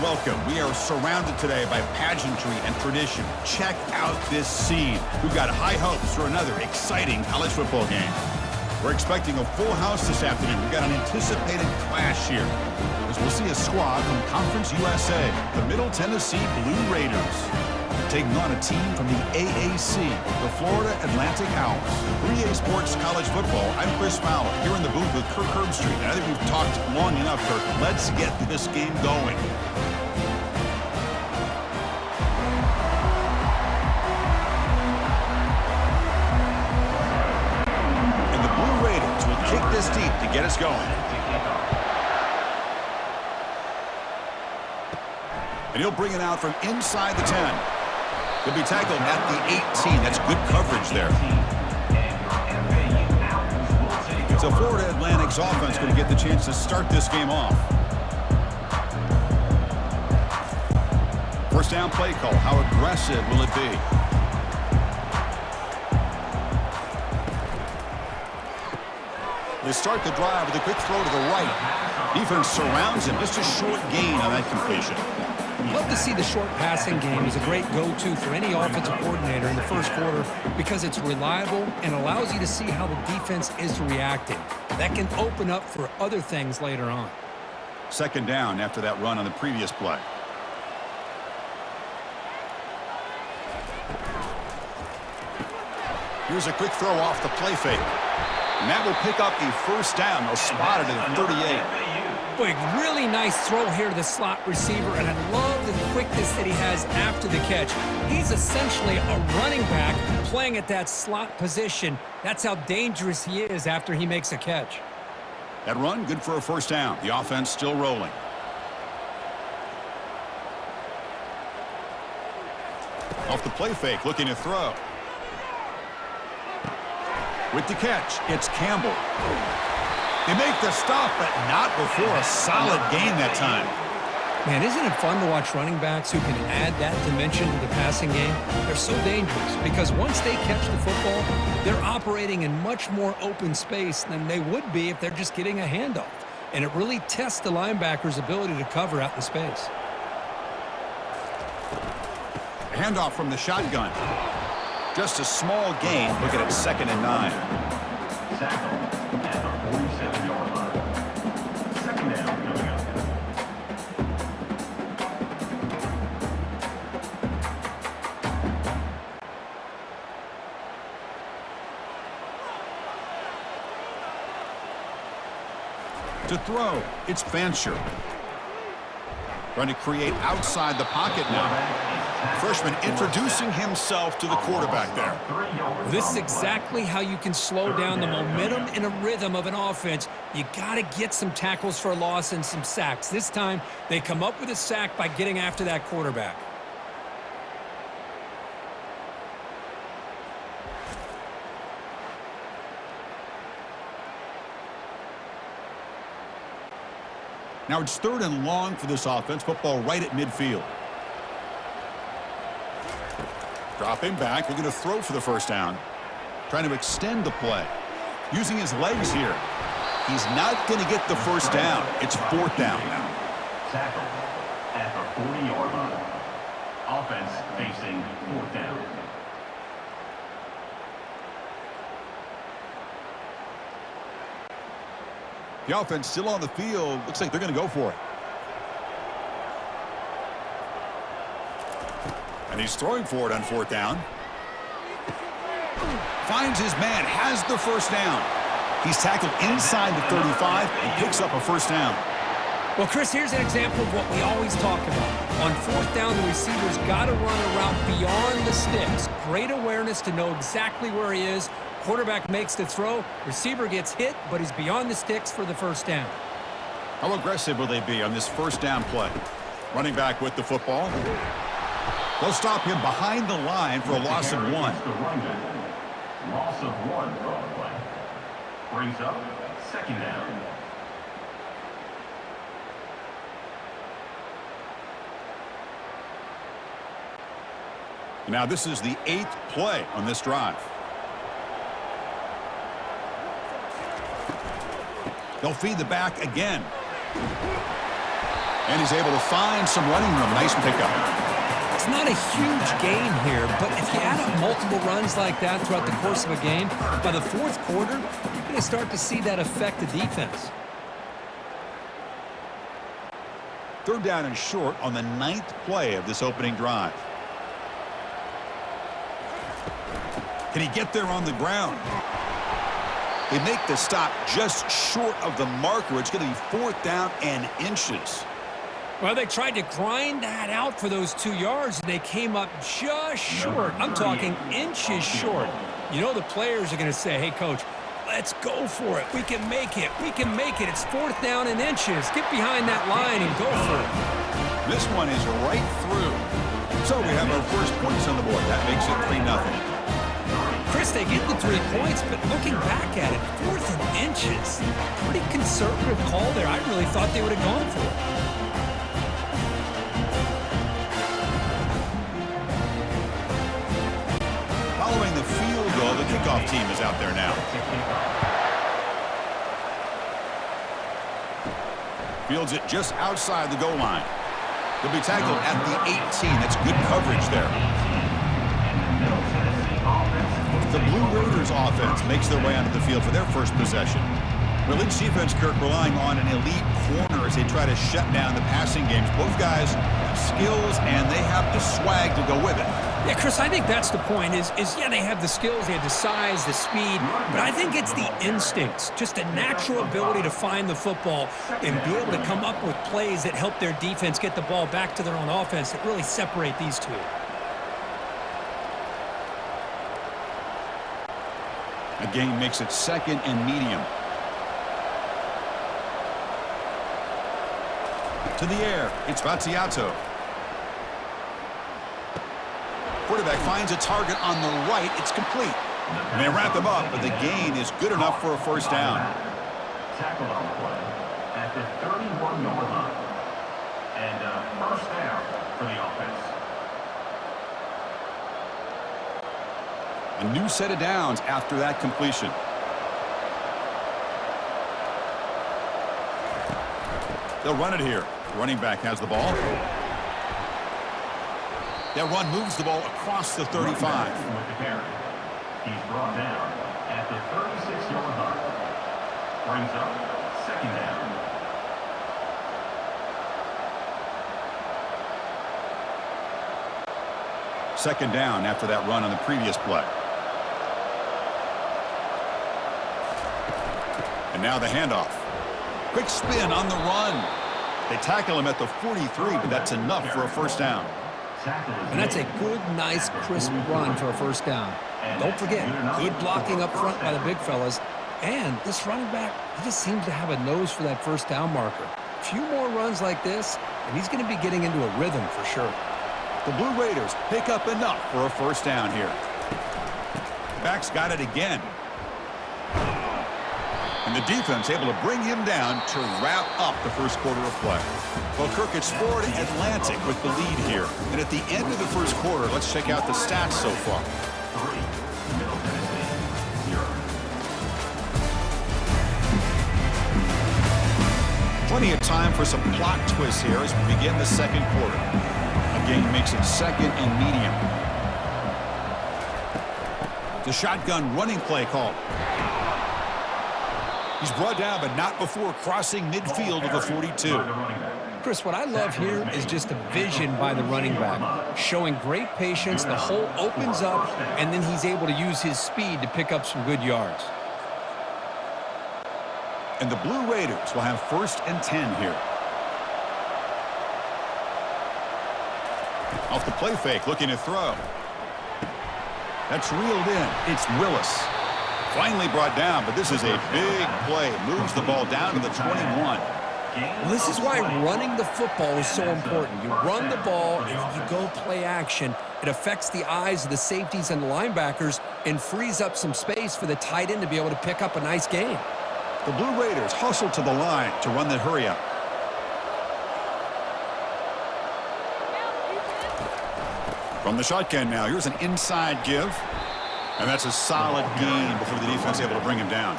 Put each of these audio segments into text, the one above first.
welcome. We are surrounded today by pageantry and tradition. Check out this scene. We've got high hopes for another exciting college football game. We're expecting a full house this afternoon. We've got an anticipated clash here, as we'll see a squad from Conference USA, the Middle Tennessee Blue Raiders, taking on a team from the AAC, the Florida Atlantic Owls. 3A Sports College Football, I'm Chris Fowler, here in the booth with Kirk Herbstreit. And I think we've talked long enough, Kirk. Let's get this game going. And the Blue Raiders will kick this deep to get us going. And he'll bring it out from inside the 10. He'll be tackled at the 18. That's good coverage there. So Florida Atlantic's offense going to get the chance to start this game off. First down play call. How aggressive will it be? They start the drive with a quick throw to the right. Defense surrounds him. Just a short gain on that completion. Love to see the short passing game as a great go-to for any offensive coordinator in the first quarter because it's reliable and allows you to see how the defense is reacting. That can open up for other things later on. Second down after that run on the previous play. Here's a quick throw off the play fake. And that will pick up a first down. They'll spot it at 38. Boy, really nice throw here to the slot receiver, and I love the quickness that he has after the catch. He's essentially a running back playing at that slot position. That's how dangerous he is after he makes a catch. That run, good for a first down. The offense still rolling. Off the play fake, looking to throw. With the catch, it's Campbell. They make the stop, but not before a solid gain that time. Man, isn't it fun to watch running backs who can add that dimension to the passing game? They're so dangerous because once they catch the football, they're operating in much more open space than they would be if they're just getting a handoff. And it really tests the linebacker's ability to cover out in space. Handoff from the shotgun. Just a small gain. Looking at 2nd and 9. At the 47-yard line. Second down coming up. To throw, it's Fancher. Trying to create outside the pocket now. Freshman introducing himself to the quarterback there. This is exactly how you can slow down the momentum and a rhythm of an offense. You got to get some tackles for a loss and some sacks. This time, they come up with a sack by getting after that quarterback. Now it's 3rd and long for this offense. Football right at midfield. Dropping back, looking to throw for the first down. Trying to extend the play. Using his legs here. He's not going to get the first down. It's 4th down now. Tackle at the 40-yard line. Offense facing 4th down. The offense still on the field. Looks like they're going to go for it. And he's throwing for it on 4th down. Finds his man, has the first down. He's tackled inside the 35 and picks up a first down. Well, Chris, here's an example of what we always talk about. On 4th down, the receiver's got to run a route beyond the sticks. Great awareness to know exactly where he is. Quarterback makes the throw. Receiver gets hit, but he's beyond the sticks for the first down. How aggressive will they be on this first down play? Running back with the football. They'll stop him behind the line for a loss of 1. Loss of 1 on the play. Brings up 2nd down. Now this is the 8th play on this drive. They'll feed the back again. And he's able to find some running room. Nice pickup. It's not a huge gain here, but if you add up multiple runs like that throughout the course of a game, by the fourth quarter, you're going to start to see that affect the defense. Third down and short on the 9th play of this opening drive. Can he get there on the ground? They make the stop just short of the marker. It's going to be 4th down and inches. Well, they tried to grind that out for those 2 yards, and they came up just short. I'm talking inches short. You know the players are going to say, hey, Coach, let's go for it. We can make it. We can make it. It's 4th down and inches. Get behind that line and go for it. This one is right through. So we have our first points on the board. That makes it 3-0. Chris, they get the 3 points, but looking back at it, 4th and inches. Pretty conservative call there. I really thought they would have gone for it. Following the field goal, the kickoff team is out there now. Fields it just outside the goal line. He'll be tackled at the 18. That's good coverage there. The Blue Raiders offense makes their way onto the field for their first possession. Well, each defense, Kirk, relying on an elite corner as they try to shut down the passing games. Both guys have skills, and they have the swag to go with it. Yeah, Chris, I think that's the point is yeah, they have the skills, they have the size, the speed, but I think it's the instincts, just a natural ability to find the football and be able to come up with plays that help their defense get the ball back to their own offense that really separate these two. The game makes it 2nd and medium. To the air, it's Battiato. Quarterback finds a target on the right. It's complete. And they wrap him up, but the gain is good enough for a first down. Tackled on the play at the 31-yard line. And first down for the offense. A new set of downs after that completion. They'll run it here. The running back has the ball. That run moves the ball across the 35. With the carry. He's brought down at the 36-yard line. Brings up 2nd down. Second down after that run on the previous play. And now the handoff. Quick spin on the run. They tackle him at the 43, but that's enough for a first down. And that's a good, nice, crisp run for a first down. Don't forget, good blocking up front by the big fellas. And this running back, he just seems to have a nose for that first down marker. A few more runs like this, and he's going to be getting into a rhythm for sure. The Blue Raiders pick up enough for a first down here. Back's got it again. And the defense able to bring him down to wrap up the first quarter of play. Well, Kirk, it's Florida Atlantic with the lead here. And at the end of the first quarter, let's check out the stats so far. 3, Middle Tennessee, 0. Plenty of time for some plot twists here as we begin the second quarter. The game makes it 2nd and medium. The shotgun running play called. He's brought down, but not before crossing midfield of the 42. Chris, what I love here is just the vision by the running back, showing great patience. The hole opens up, and then he's able to use his speed to pick up some good yards. And the Blue Raiders will have 1st and 10 here. Off the play fake, looking to throw. That's reeled in. It's Willis. Finally brought down, but this is a big play. Moves the ball down to the 21. Well, this is why running the football is so important. You run the ball, and then you go play action. It affects the eyes of the safeties and the linebackers and frees up some space for the tight end to be able to pick up a nice gain. The Blue Raiders hustle to the line to run the hurry up. From the shotgun now, here's an inside give. And that's a solid gain before the defense able to bring him down.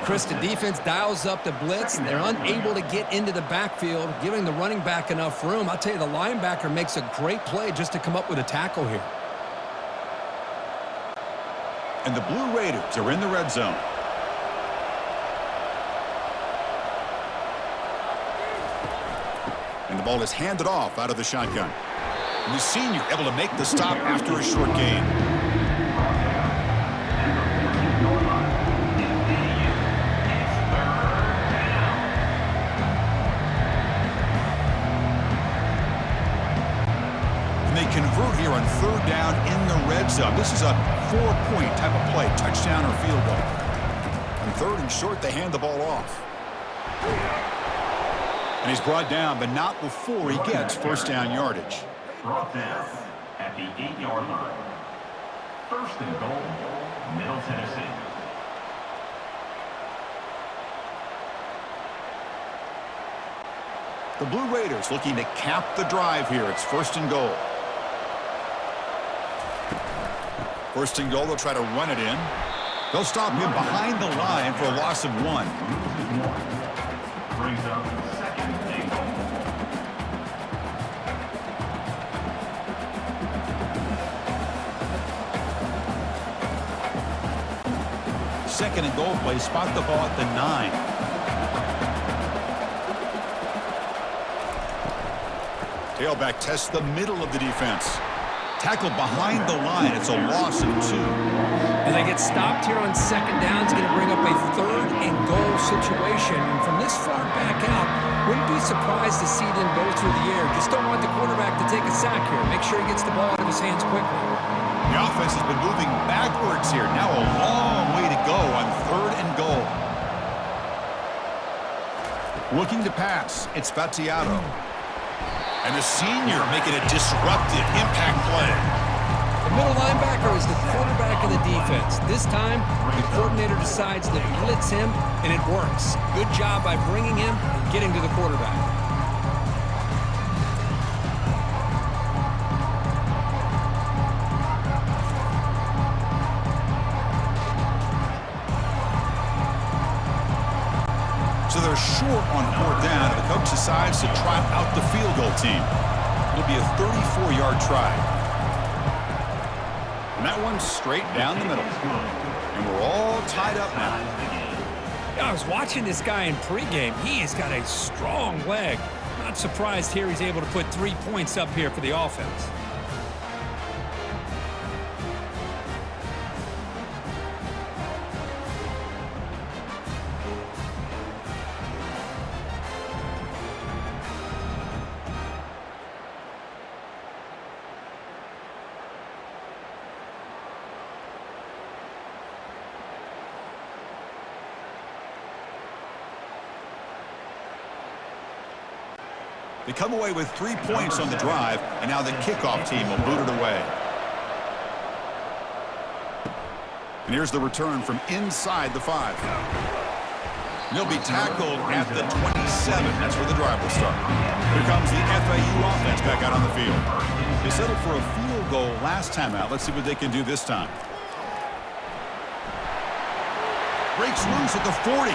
Chris, the defense dials up the blitz. They're unable to get into the backfield, giving the running back enough room. I'll tell you, the linebacker makes a great play just to come up with a tackle here. And the Blue Raiders are in the red zone. And the ball is handed off out of the shotgun. And the senior able to make the stop after a short gain. And they convert here on third down in the red zone. This is a 4-point type of play, touchdown or field goal. On third and short, they hand the ball off. And he's brought down, but not before he gets first down yardage. Brought down at the 8-yard line. First and goal, Middle Tennessee. The Blue Raiders looking to cap the drive here. It's first and goal. First and goal, they'll try to run it in. They'll stop him behind the line for a loss of 1. Brings up second and goal. Second and goal play, spot the ball at the 9. Tailback tests the middle of the defense. Tackled behind the line. It's a loss of 2. And they get stopped here on second down. It's going to bring up a third and goal situation. And from this far back out, wouldn't be surprised to see them go through the air. Just don't want the quarterback to take a sack here. Make sure he gets the ball out of his hands quickly. The offense has been moving backwards here. Now a long way to go on third and goal. Looking to pass. It's Fatiato. And the senior making a disruptive impact play. The middle linebacker is the quarterback of the defense. This time, the coordinator decides to blitz him, and it works. Good job by bringing him and getting to the quarterback. So they're short on fourth down, and the coach decides to trot out the field goal team. It'll be a 34-yard try. And that one's straight down the middle. And we're all tied up now. I was watching this guy in pregame. He has got a strong leg. Not surprised here he's able to put 3 points up here for the offense. They come away with 3 points on the drive, and now the kickoff team will boot it away. And here's the return from inside the 5. And he'll be tackled at the 27. That's where the drive will start. Here comes the FAU offense back out on the field. They settled for a field goal last time out. Let's see what they can do this time. Breaks loose at the 40.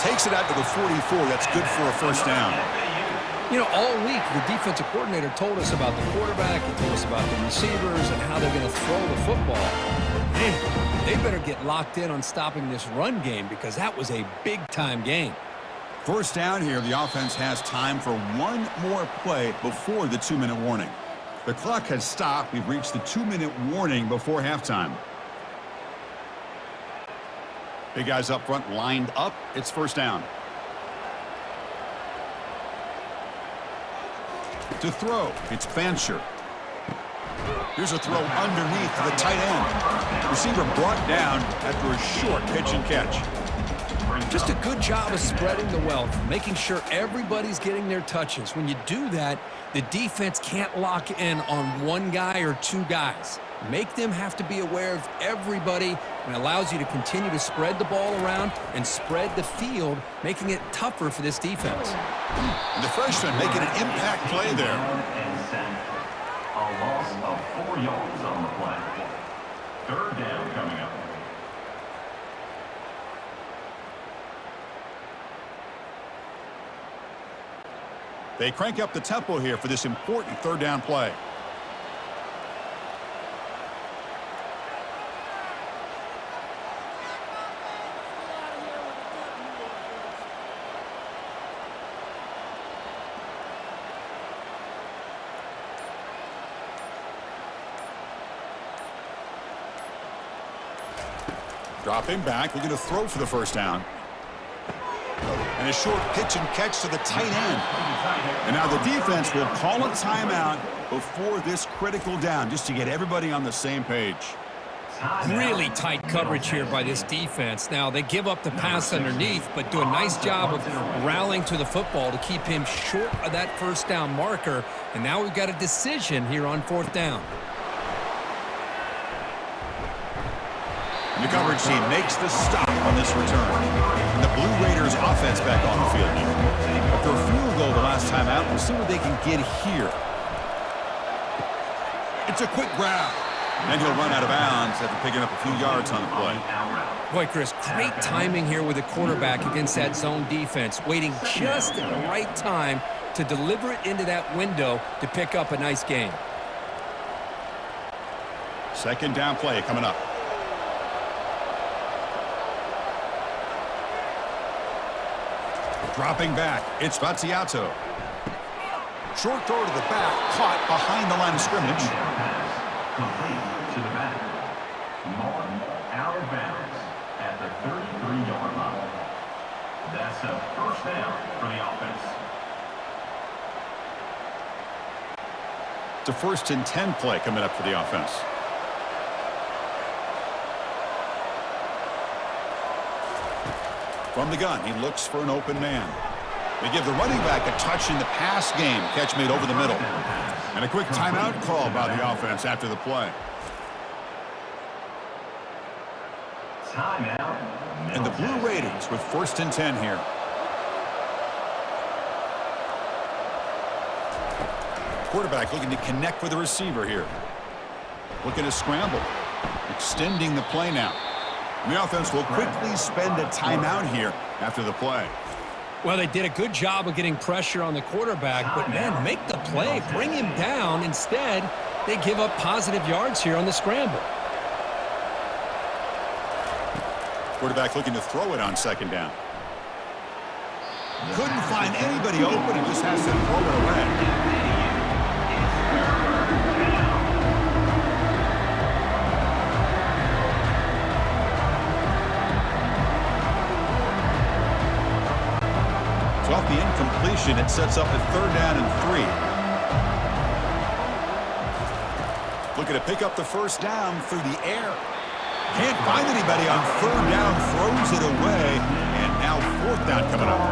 Takes it out to the 44. That's good for a first down. You know, all week, the defensive coordinator told us about the quarterback. He told us about the receivers and how they're going to throw the football. But, man, they better get locked in on stopping this run game because that was a big-time game. First down here, the offense has time for one more play before the 2-minute warning. The clock has stopped. We've reached the 2-minute warning before halftime. Big guys up front lined up. It's first down. To throw, it's Fancher. Here's a throw underneath the tight end. Receiver brought down after a short pitch and catch. Just a good job of spreading the wealth, making sure everybody's getting their touches. When you do that, the defense can't lock in on one guy or 2 guys. Make them have to be aware of everybody, and it allows you to continue to spread the ball around and spread the field, making it tougher for this defense. And the freshman making an impact play there. A loss of 4 yards on the play. Third down coming up. They crank up the tempo here for this important third down play. Dropping back, looking to throw for the first down. And a short pitch and catch to the tight end. And now the defense will call a timeout before this critical down, just to get everybody on the same page. Really tight coverage here by this defense. Now, they give up the pass underneath, but do a nice job of rallying to the football to keep him short of that first down marker. And now we've got a decision here on fourth down. And the coverage team makes the stop on this return. And the Blue Raiders offense back on the field. After a field goal the last time out, we'll see what they can get here. It's a quick grab. And he'll run out of bounds after picking up a few yards on the play. Boy, Chris, great timing here with the quarterback against that zone defense, waiting just at the right time to deliver it into that window to pick up a nice gain. Second down play coming up. Dropping back, it's Vaziato. Short throw to the back, caught behind the line of scrimmage. Complete to the back. Martin out of bounds at the 33-yard line. That's a first down for the offense. It's a 1st and 10 play coming up for the offense. From the gun, he looks for an open man. They give the running back a touch in the pass game. Catch made over the middle. And a quick timeout call by the offense after the play. Timeout. And the Blue Raiders with 1st and 10 here. Quarterback looking to connect with the receiver here. Looking to scramble. Extending the play now. And the offense will quickly spend a timeout here after the play. Well, they did a good job of getting pressure on the quarterback, but, man, make the play, bring him down. Instead, they give up positive yards here on the scramble. Quarterback looking to throw it on second down. Couldn't find anybody open and just has to throw it away. So off the incompletion, it sets up a 3rd down and 3. Looking to pick up the first down through the air. Can't find anybody on 3rd down, throws it away, and now 4th down coming up.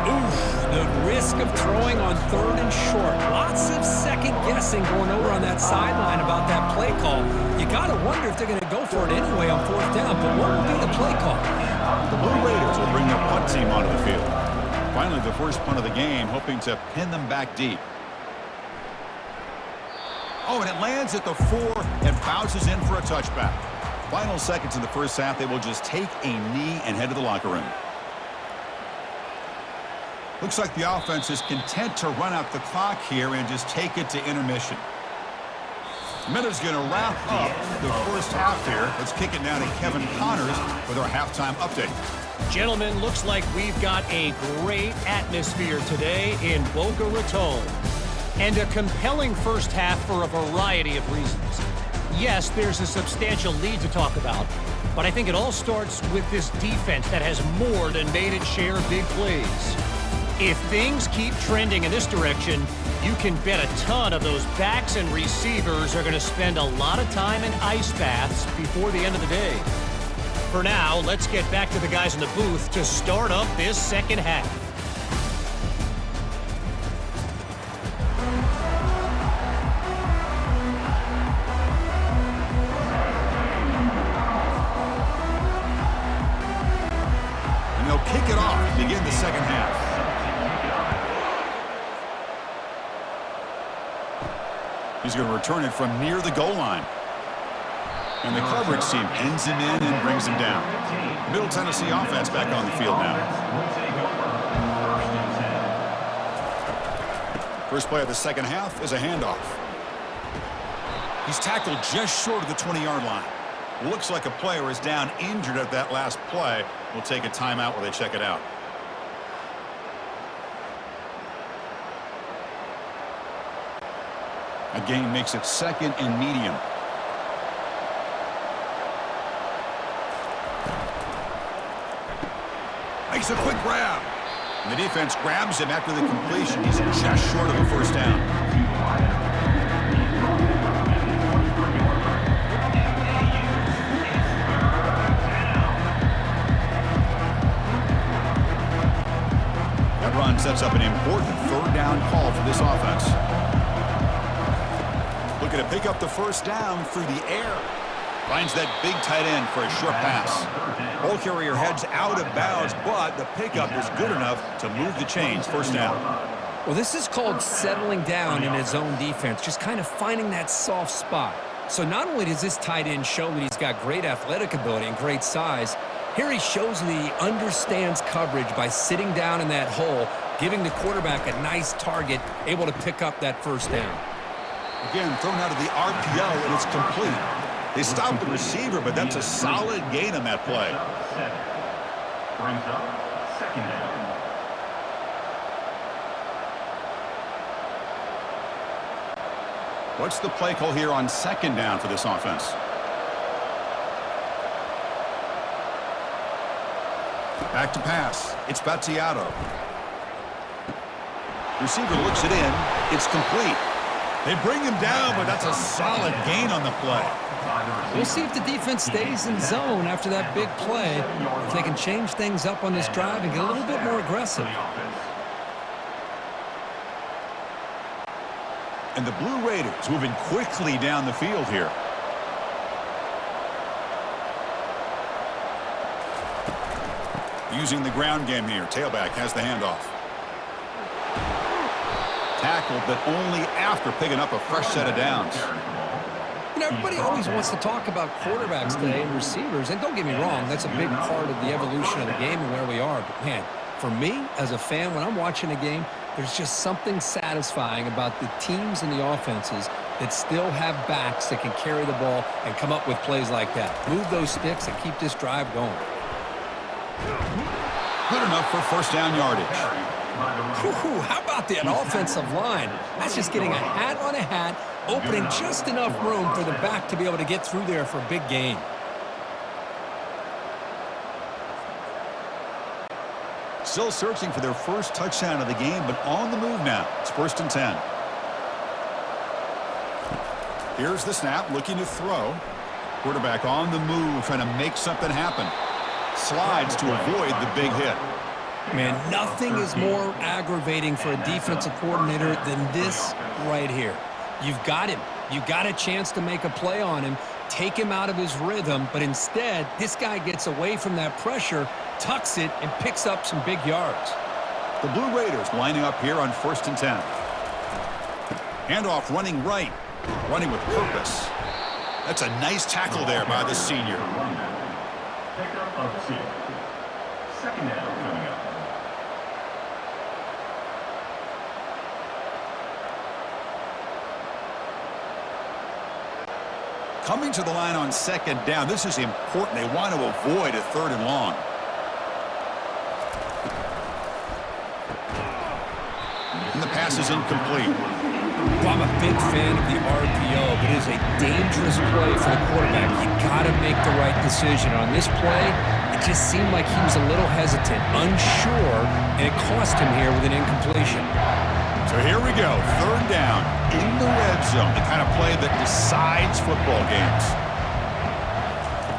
Oof, the risk of throwing on 3rd and short. Lots of second guessing going over on that sideline about that play call. You got to wonder if they're going to go for it anyway on 4th down, but what will be the play call? The Blue Raiders will bring their punt team onto the field. Finally, the first punt of the game, hoping to pin them back deep. Oh, and it lands at the 4 and bounces in for a touchback. Final seconds in the first half, they will just take a knee and head to the locker room. Looks like the offense is content to run out the clock here and just take it to intermission. Miller's going to wrap up the first half here. Let's kick it now to Kevin Connors with our halftime update. Gentlemen, looks like we've got a great atmosphere today in Boca Raton. And a compelling first half for a variety of reasons. Yes, there's a substantial lead to talk about, but I think it all starts with this defense that has more than made its share of big plays. If things keep trending in this direction, you can bet a ton of those backs and receivers are going to spend a lot of time in ice baths before the end of the day. For now, let's get back to the guys in the booth to start up this second half. And they'll kick it off to begin the second half. He's going to return it from near the goal line. And the coverage team pins him in and brings him down. Middle Tennessee offense back on the field now. First play of the second half is a handoff. He's tackled just short of the 20-yard line. Looks like a player is down injured at that last play. We'll take a timeout while they check it out. A gain makes it second and medium. Makes a quick grab. And the defense grabs him after the completion. He's just short of a first down. That run sets up an important third down call for this offense. Looking to pick up the first down through the air. Finds that big tight end for a short pass. Ball carrier heads out of bounds, but the pickup is good enough to move the chains. First down. Well, this is called settling down in his own defense, just kind of finding that soft spot. So not only does this tight end show that he's got great athletic ability and great size, here he shows that he understands coverage by sitting down in that hole, giving the quarterback a nice target, able to pick up that first down. Again, thrown out of the RPO, and it's complete. They stopped the receiver, but that's a solid gain on that play. Brings up second down. What's the play call here on second down for this offense? Back to pass. It's Battiato. Receiver looks it in. It's complete. They bring him down, but that's a solid gain on the play. We'll see if the defense stays in zone after that big play, if they can change things up on this drive and get a little bit more aggressive. And the Blue Raiders moving quickly down the field here. Using the ground game here. Tailback has the handoff. Tackled, but only after picking up a fresh set of downs. You know, everybody always wants to talk about quarterbacks today and receivers, and don't get me wrong, that's a big part of the evolution of the game and where we are. But, man, for me, as a fan, when I'm watching a game, there's just something satisfying about the teams and the offenses that still have backs that can carry the ball and come up with plays like that. Move those sticks and keep this drive going. Good enough for first down yardage. Whew, how about that offensive line? That's just getting a hat on a hat, opening just enough room for the back to be able to get through there for a big gain. Still searching for their first touchdown of the game, but on the move now. It's first and 10. Here's the snap, looking to throw. Quarterback on the move, trying to make something happen. Slides to avoid the big hit. Man, nothing is more aggravating for a defensive coordinator than this right here. You've got him. You've got a chance to make a play on him, take him out of his rhythm, but instead, this guy gets away from that pressure, tucks it, and picks up some big yards. The Blue Raiders lining up here on first and 10. Handoff running right, running with purpose. That's a nice tackle there by the senior. Pickup of 2. Second down coming up. Coming to the line on second down. This is important. They want to avoid a third and long. And the pass is incomplete. Well, I'm a big fan of the RPO, but it is a dangerous play for the quarterback. You got to make the right decision. On this play, it just seemed like he was a little hesitant, unsure, and it cost him here with an incompletion. So here we go, third down in the red zone, the kind of play that decides football games.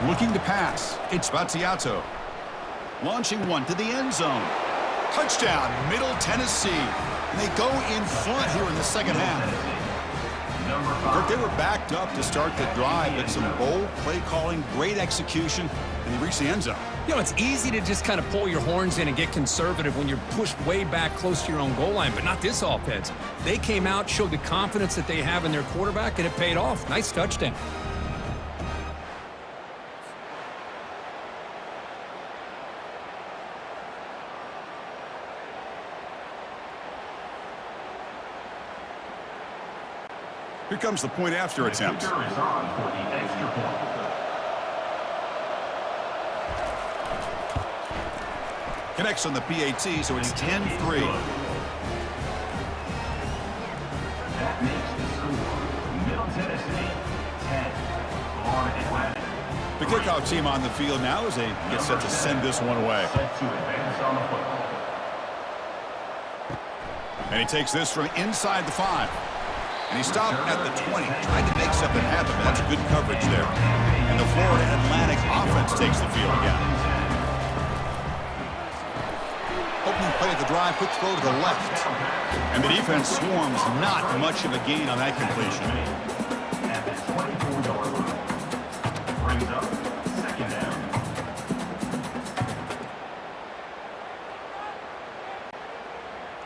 Looking to pass, it's Battiato. Launching one to the end zone. Touchdown, Middle Tennessee. And they go in front here in the second half. Kirk, they were backed up to start the drive, but some bold play calling, great execution, and they reached the end zone. You know, it's easy to just kind of pull your horns in and get conservative when you're pushed way back close to your own goal line, but not this offense. They came out, showed the confidence that they have in their quarterback, and it paid off. Nice touchdown. Here comes the point after attempt. The kicker is on for the extra point. Connects on the PAT, so it's 10-3. That makes the score Middle Tennessee 10, Florida Atlantic. The kickoff team on the field now as they get set to send this one away. Set to advance on the football. And he takes this from inside the 5. And he stopped at the 20, trying to make something happen, but that's good coverage there. And the Florida Atlantic offense takes the field again. Opening play of the drive, quick throw to the left. And the defense swarms, not much of a gain on that completion. At the 24-yard line. Brings up second down.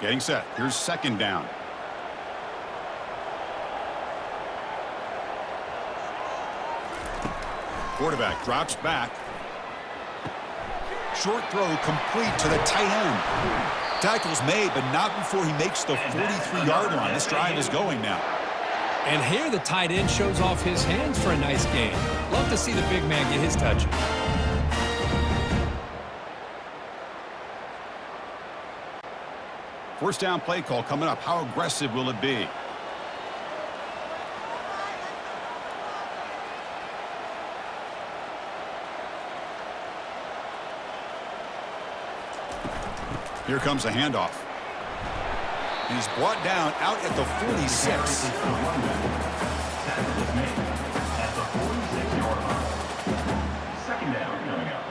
Getting set. Here's second down. Quarterback drops back. Short throw complete to the tight end. Tackle's made, but not before he makes the 43-yard line. This drive is going now. And here the tight end shows off his hands for a nice gain. Love to see the big man get his touches. First down play call coming up. How aggressive will it be? Here comes a handoff. He's brought down out at the 46. Tackle is made at the 46-yard line. Second down coming up.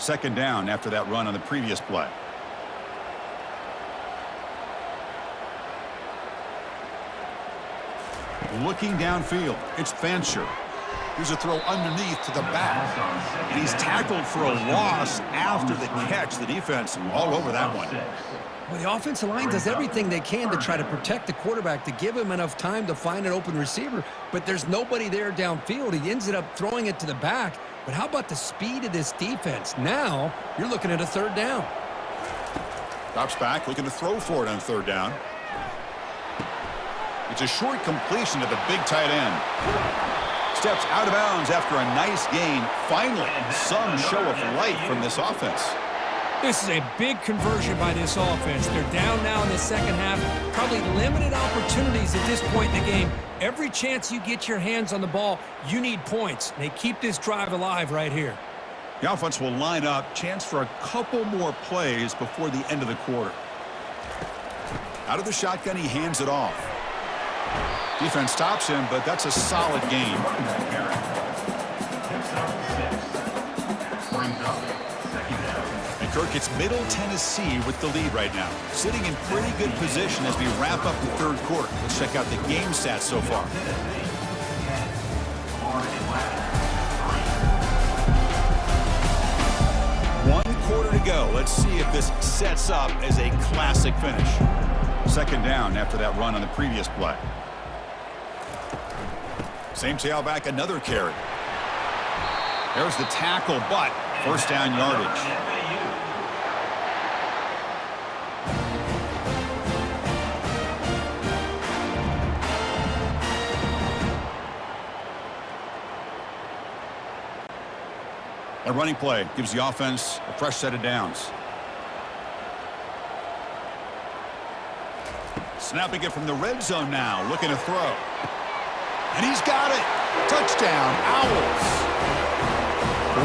Second down after that run on the previous play. Looking downfield, it's Fancher. Here's a throw underneath to the back. And he's tackled for a loss after the catch. The defense all over that one. Well, the offensive line does everything they can to try to protect the quarterback, to give him enough time to find an open receiver, but there's nobody there downfield. He ends up throwing it to the back. But how about the speed of this defense? Now you're looking at a third down. Drops back, looking to throw for it on third down. It's a short completion to the big tight end. Steps out of bounds after a nice gain. Finally, some show of life from this offense. This is a big conversion by this offense. They're down now in the second half. Probably limited opportunities at this point in the game. Every chance you get your hands on the ball, you need points. They keep this drive alive right here. The offense will line up. Chance for a couple more plays before the end of the quarter. Out of the shotgun, he hands it off. Defense stops him, but that's a solid game. And Kirk, it's Middle Tennessee with the lead right now. Sitting in pretty good position as we wrap up the third quarter. Let's check out the game stats so far. 1 quarter to go. Let's see if this sets up as a classic finish. Second down after that run on the previous play. Same tailback, another carry. There's the tackle, but first down yardage. A running play gives the offense a fresh set of downs. Snapping it from the red zone now, looking to throw. And he's got it. Touchdown, Owls.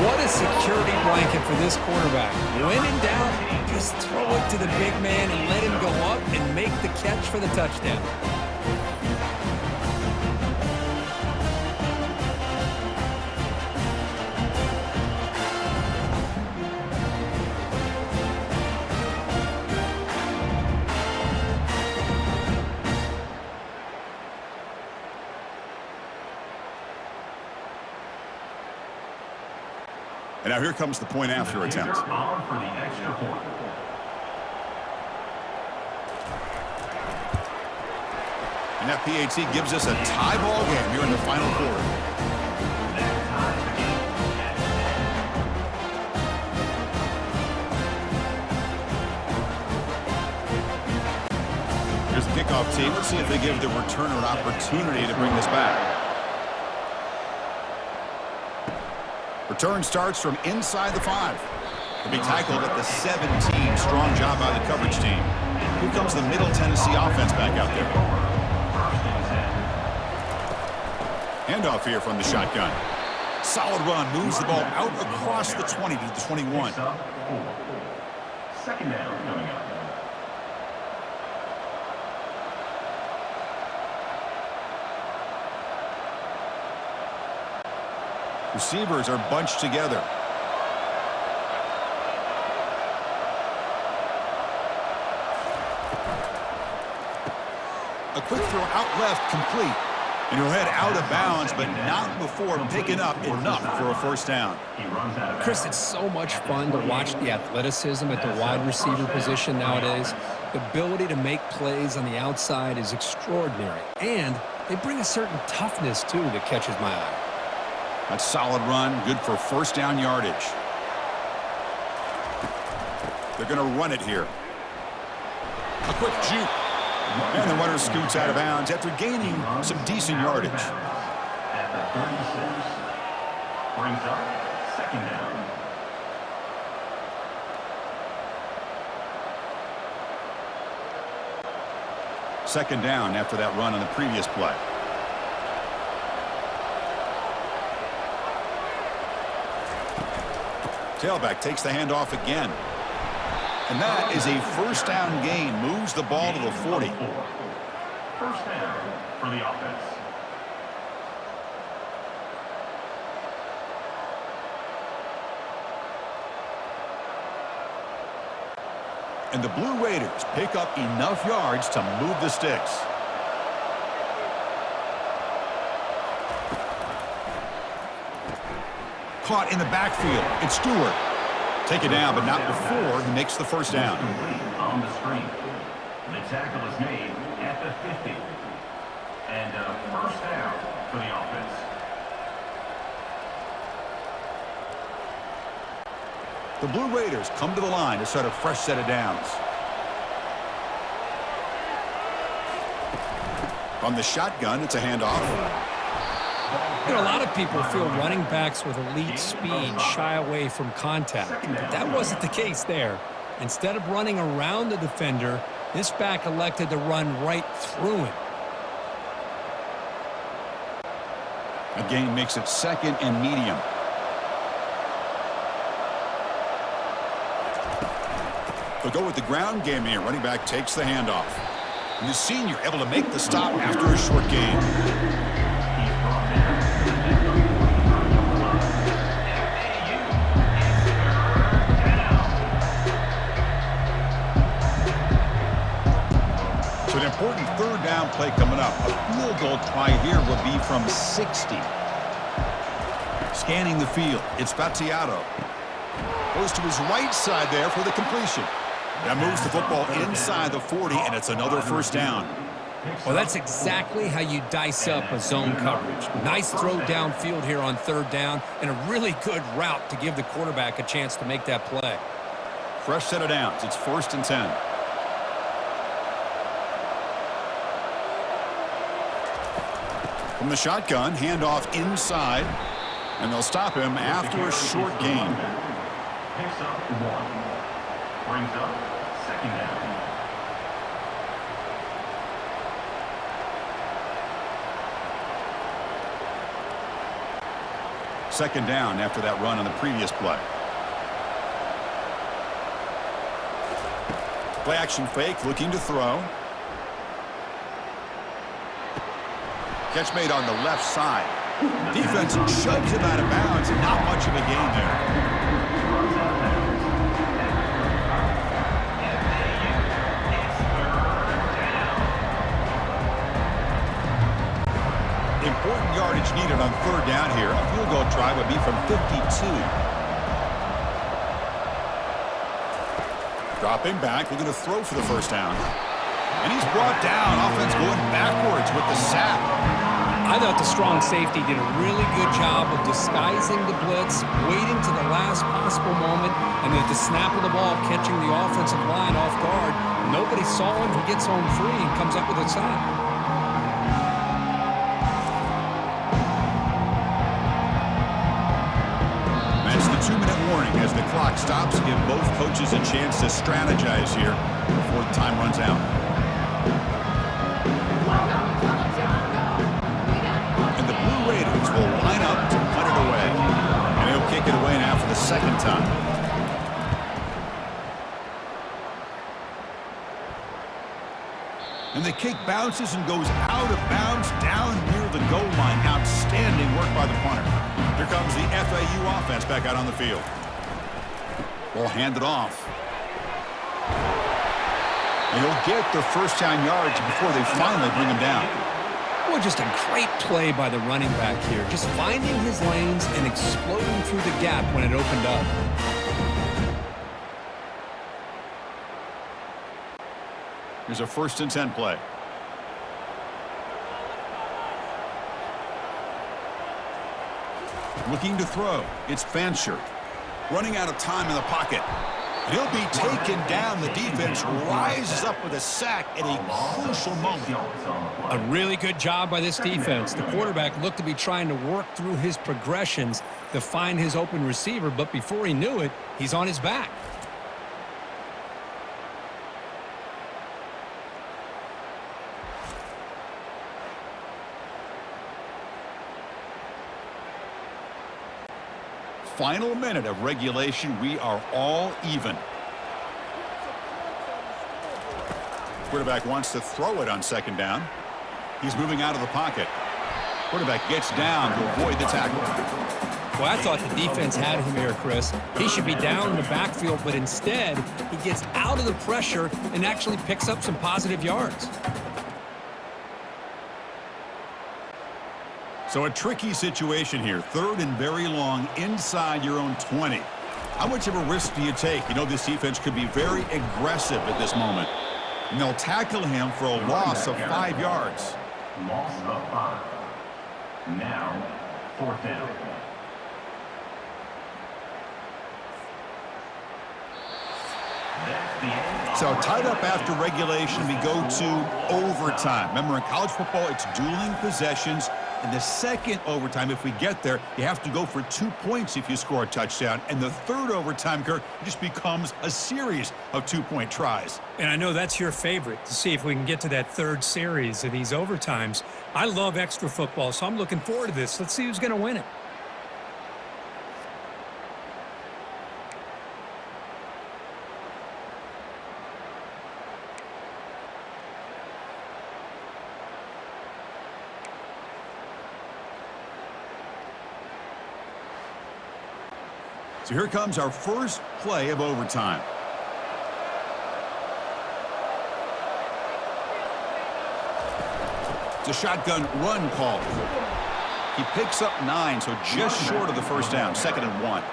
What a security blanket for this quarterback. When in doubt, just throw it to the big man and let him go up and make the catch for the touchdown. And now here comes the point after attempt. On for the extra point. And that PAT gives us a tie ball game here in the final quarter. Here's the kickoff team. Let's see if they give the returner an opportunity to bring this back. Return starts from inside the 5. To be tackled at the 17. Strong job by the coverage team. Here comes the Middle Tennessee offense back out there. Handoff here from the shotgun. Solid run. Moves the ball out across the 20 to the 21. Second down coming up. Receivers are bunched together. A quick throw out left, complete. And he'll head out of bounds, but not before picking up enough for a first down. Chris, it's so much fun to watch the athleticism at the wide receiver position nowadays. The ability to make plays on the outside is extraordinary. And they bring a certain toughness, too, that catches my eye. That's solid run, good for first down yardage. They're going to run it here. A quick juke. And the runner scoots out of bounds after gaining some decent yardage. At the 36. Brings up second down. Second down after that run on the previous play. Tailback takes the handoff again. And that is a first down gain. Moves the ball to the 40. First down for the offense. And the Blue Raiders pick up enough yards to move the sticks. Caught in the backfield. It's Stewart. Take it down, but not before he makes the first down. On the screen. The tackle is made at the 50. And a first down for the offense. The Blue Raiders come to the line to start a fresh set of downs. From the shotgun, it's a handoff. You know, a lot of people feel running backs with elite speed shy away from contact, but that wasn't the case there. Instead of running around the defender, this back elected to run right through him. A gain makes it second and medium. They'll go with the ground game here. Running back takes the handoff. And the senior able to make the stop after a short gain. So an important third down play coming up. A field goal try here will be from 60. Scanning the field, it's Battiato. Goes to his right side there for the completion. That moves the football inside the 40, and it's another first down. Well, that's exactly how you dice up a zone coverage. Nice throw downfield here on third down, and a really good route to give the quarterback a chance to make that play. Fresh set of downs. It's 1st and 10. From the shotgun, handoff inside, and they'll stop him after a short gain. Picks up 1. Brings up second down. Second down after that run on the previous play. Play action fake, looking to throw. Catch made on the left side. Defense shoves him out of bounds. Not much of a gain there. Important yardage needed on third down here. A field goal try would be from 52. Dropping back, looking to throw for the first down. And he's brought down. Offense going backwards with the sack. I thought the strong safety did a really good job of disguising the blitz, waiting to the last possible moment, and at the snap of the ball, catching the offensive line off guard. Nobody saw him. He gets home free and comes up with a sack. That's the 2-minute warning as the clock stops. Give both coaches a chance to strategize here before the time runs out. And the Blue Raiders will line up to punt it away. And he'll kick it away now for the second time. And the kick bounces and goes out of bounds down near the goal line. Outstanding work by the punter. Here comes the FAU offense back out on the field. Ball handed off. And he'll get their first down yards before they finally bring him down. Well, just a great play by the running back here. Just finding his lanes and exploding through the gap when it opened up. Here's a 1st and 10 play. Looking to throw. It's Fancher. Running out of time in the pocket. And he'll be taken down. The defense rises up with a sack at a crucial moment. A really good job by this defense. The quarterback looked to be trying to work through his progressions to find his open receiver, but before he knew it, he's on his back. Final minute of regulation. We are all even. Quarterback wants to throw it on 2nd down. He's moving out of the pocket. Quarterback gets down to avoid the tackle. Well, I thought the defense had him here, Chris. He should be down in the backfield, but instead, he gets out of the pressure and actually picks up some positive yards. So a tricky situation here. 3rd and very long inside your own 20. How much of a risk do you take? You know this defense could be very aggressive at this moment. And they'll tackle him for a loss of 5 yards. Loss of 5. Now, 4th down. So tied up after regulation, we go to overtime. Remember, in college football, it's dueling possessions. In the 2nd overtime, if we get there, you have to go for 2 points if you score a touchdown. And the 3rd overtime, Kirk, just becomes a series of 2-point tries. And I know that's your favorite, to see if we can get to that 3rd series of these overtimes. I love extra football, so I'm looking forward to this. Let's see who's going to win it. So here comes our first play of overtime. It's a shotgun run call. He picks up 9, so just short of the 1st down, 2nd and 1.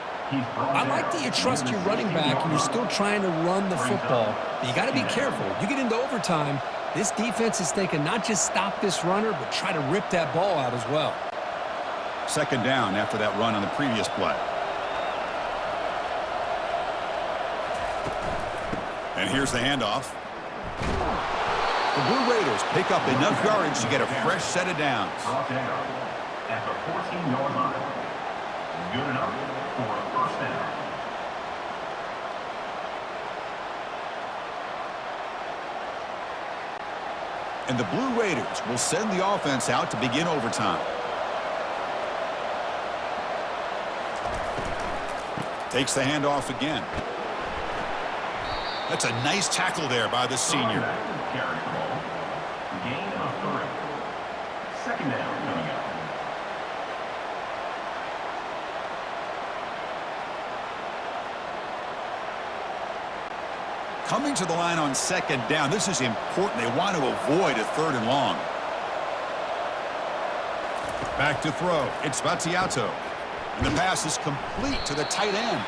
I like that you trust your running back and you're still trying to run the football. But you got to be careful. You get into overtime, this defense is thinking not just stop this runner, but try to rip that ball out as well. 2nd down after that run on the previous play. And here's the handoff. The Blue Raiders pick up enough yardage to get a fresh set of downs. At the 14-yard line. Good enough for a 1st down. And the Blue Raiders will send the offense out to begin overtime. Takes the handoff again. That's a nice tackle there by the senior. Carries the ball. Gain of 3. 2nd down coming up. Coming to the line on 2nd down. This is important. They want to avoid a 3rd and long. Back to throw. It's Battiato. And the pass is complete to the tight end.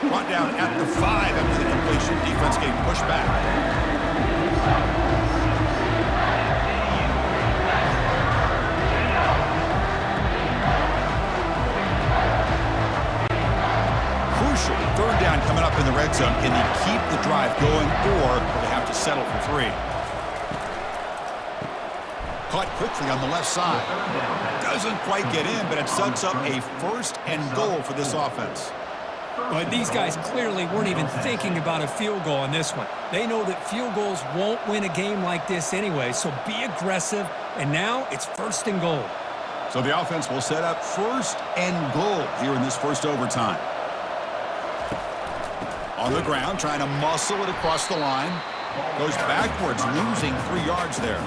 Brought down at the 5 after the completion. Defense getting pushed back. Crucial 3rd down coming up in the red zone. Can they keep the drive going or they have to settle for 3. Caught quickly on the left side. Doesn't quite get in, but it sets up a 1st and goal for this offense. But these guys clearly weren't even thinking about a field goal on this one. They know that field goals won't win a game like this anyway, so be aggressive, and now it's 1st and goal. So the offense will set up 1st and goal here in this first overtime. On the ground, trying to muscle it across the line. Goes backwards, losing 3 yards there.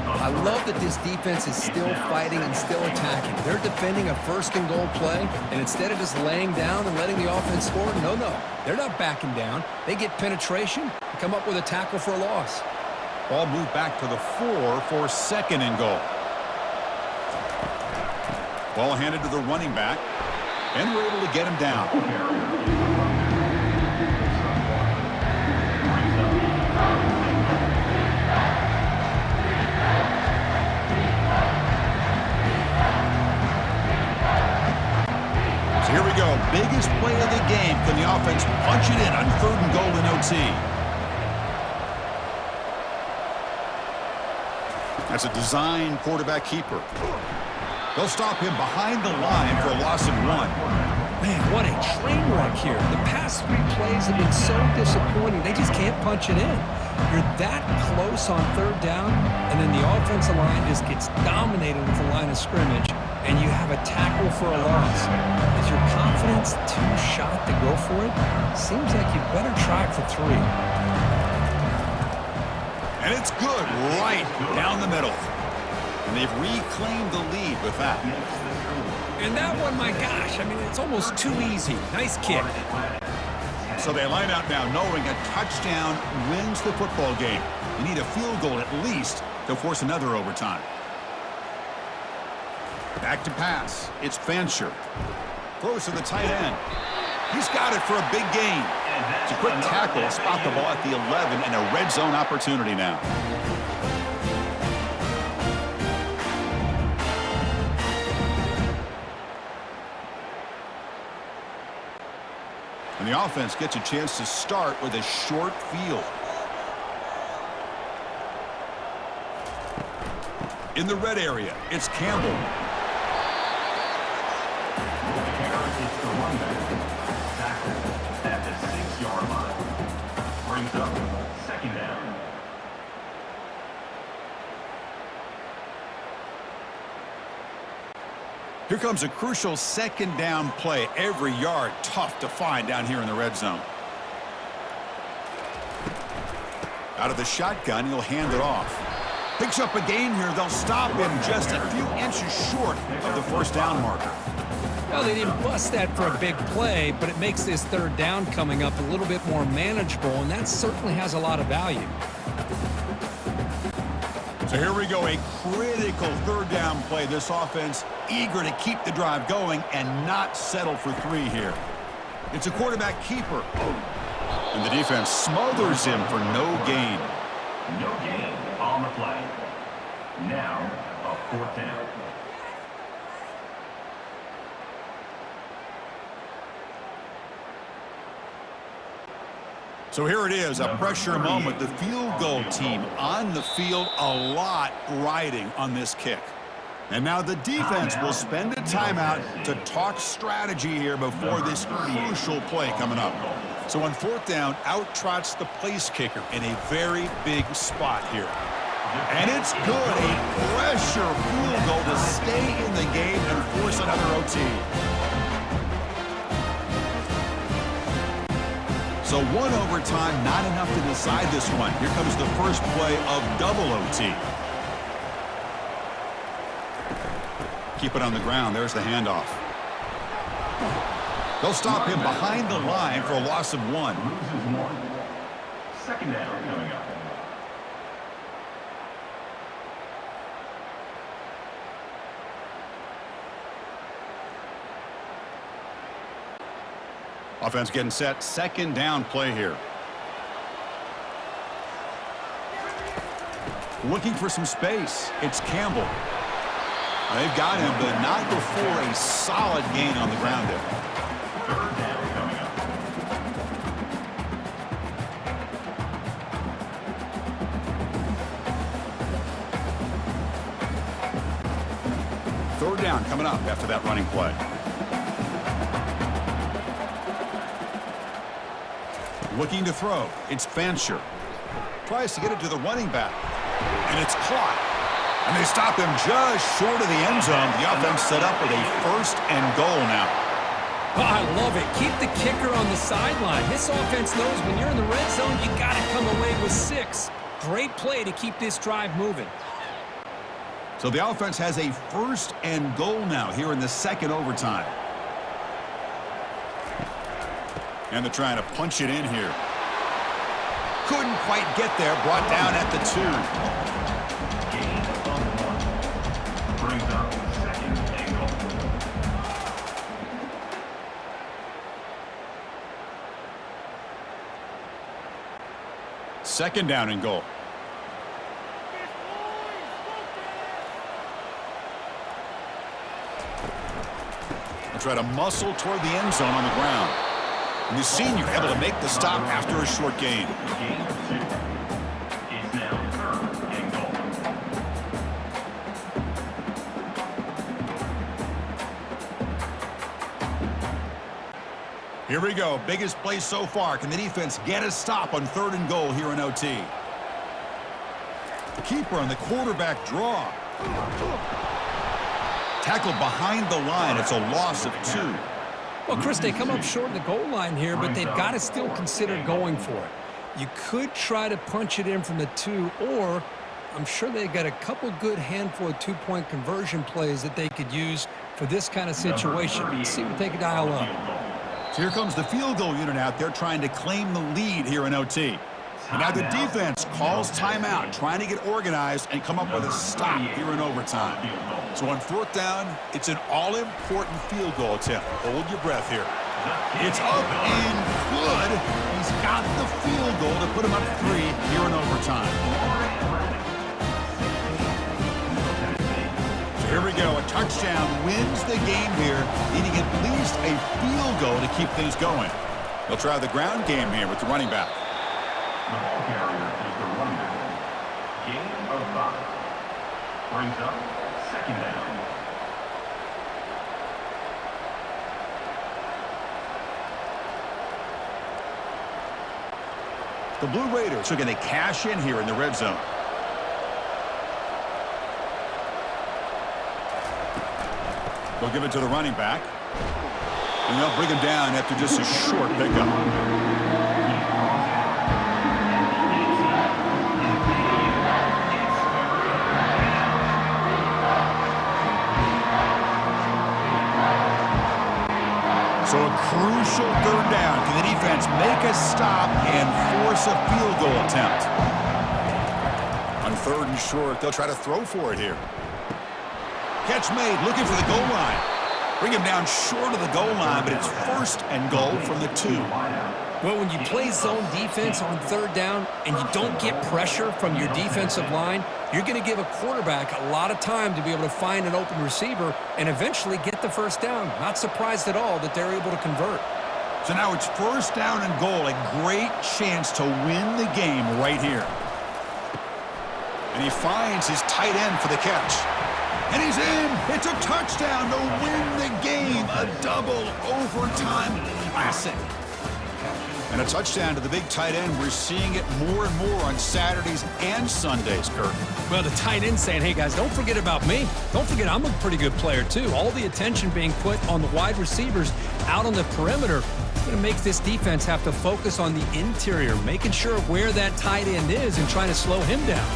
I love that this defense is still fighting and still attacking. They're defending a 1st and goal play, and instead of just laying down and letting the offense score, no, they're not backing down. They get penetration and come up with a tackle for a loss. Ball moved back to the 4 for 2nd and goal. Ball handed to the running back, and we're able to get him down. Here we go. Biggest play of the game. Can the offense punch it in on 3rd and goal in OT? That's a design quarterback keeper. They'll stop him behind the line for a loss of 1. Man, what a train wreck here. The past 3 plays have been so disappointing. They just can't punch it in. You're that close on 3rd down, and then the offensive line just gets dominated with the line of scrimmage, and you have a tackle for a loss. Is your confidence too shot to go for it? Seems like you better try for 3. And it's good right down the middle. And they've reclaimed the lead with that. And that one, my gosh, I mean, it's almost too easy. Nice kick. So they line out now knowing a touchdown wins the football game. You need a field goal at least to force another overtime. Back to pass. It's Fancher. Throws to the tight end. He's got it for a big gain. It's a quick tackle. Spot the ball at the 11 and a red zone opportunity now. And the offense gets a chance to start with a short field. In the red area, it's Campbell. At the 6-yard line. Brings up 2nd down. Here comes a crucial 2nd down play. Every yard tough to find down here in the red zone. Out of the shotgun, he'll hand it off. Picks up a gain here. They'll stop him just a few inches short of the 1st down marker. Well, they didn't bust that for a big play, but it makes this 3rd down coming up a little bit more manageable, and that certainly has a lot of value. So here we go, a critical 3rd down play. This offense eager to keep the drive going and not settle for 3 here. It's a quarterback keeper. And the defense smothers him for no gain. No gain on the play. Now, a 4th down. So here it is, a pressure moment. The field goal team on the field, a lot riding on this kick. And now the defense will spend a timeout to talk strategy here before this crucial play coming up. So on 4th down, out trots the place kicker in a very big spot here. And it's good, a pressure field goal to stay in the game and force another OT. So 1 overtime, not enough to decide this one. Here comes the first play of double OT. Keep it on the ground. There's the handoff. They'll stop him behind the line for a loss of 1. Loses 1. 2nd down coming up. Offense getting set. 2nd down play here. Looking for some space. It's Campbell. They've got him, but not before a solid gain on the ground there. 3rd down coming up. down coming up after that running play. Looking to throw. It's Fancher. Tries to get it to the running back. And it's caught. And they stop him just short of the end zone. The offense set up with a 1st and goal now. Oh, I love it. Keep the kicker on the sideline. This offense knows when you're in the red zone, you got to come away with 6. Great play to keep this drive moving. So the offense has a 1st and goal now here in the 2nd overtime. And they're trying to punch it in here. Couldn't quite get there. Brought down at the 2. Gain of 1. Brings up 2nd and goal. Second down and goal. They'll try to muscle toward the end zone on the ground. And the senior able to make the stop after a short gain. Gain of 2. It's now 3rd and goal. Here we go. Biggest play so far. Can the defense get a stop on 3rd and goal here in OT? The keeper on the quarterback draw. Tackled behind the line. It's a loss of 2. Well, Chris, they come up short of the goal line here, but they've got to still consider going for it. You could try to punch it in from the 2, or I'm sure they've got a couple good handful of 2-point conversion plays that they could use for this kind of situation. Let's see what they can dial up. So here comes the field goal unit out there trying to claim the lead here in OT. And now the defense calls timeout, trying to get organized and come up with a stop here in overtime. So on 4th down, it's an all-important field goal attempt. Hold your breath here. It's up and good. He's got the field goal to put him up 3 here in overtime. So here we go. A touchdown wins the game here, needing at least a field goal to keep things going. They'll try the ground game here with the running back. The ball carrier is the running back. Gain of 5. Brings up 2nd down. The Blue Raiders are going to cash in here in the red zone. They'll give it to the running back. And they'll bring him down after just a short pickup. So a crucial 3rd down. Can the defense make a stop and force a field goal attempt? On 3rd and short, they'll try to throw for it here. Catch made, looking for the goal line. Bring him down short of the goal line, but it's 1st and goal from the 2. Well, when you play zone defense on 3rd down and you don't get pressure from your defensive line, you're going to give a quarterback a lot of time to be able to find an open receiver and eventually get the 1st down. Not surprised at all that they're able to convert. So now it's 1st down and goal, a great chance to win the game right here. And he finds his tight end for the catch. And he's in. It's a touchdown to win the game. A double overtime classic. And a touchdown to the big tight end. We're seeing it more and more on Saturdays and Sundays, Kirk. Well, the tight end saying, hey, guys, don't forget about me. Don't forget I'm a pretty good player, too. All the attention being put on the wide receivers out on the perimeter. It's going to make this defense have to focus on the interior, making sure where that tight end is and trying to slow him down.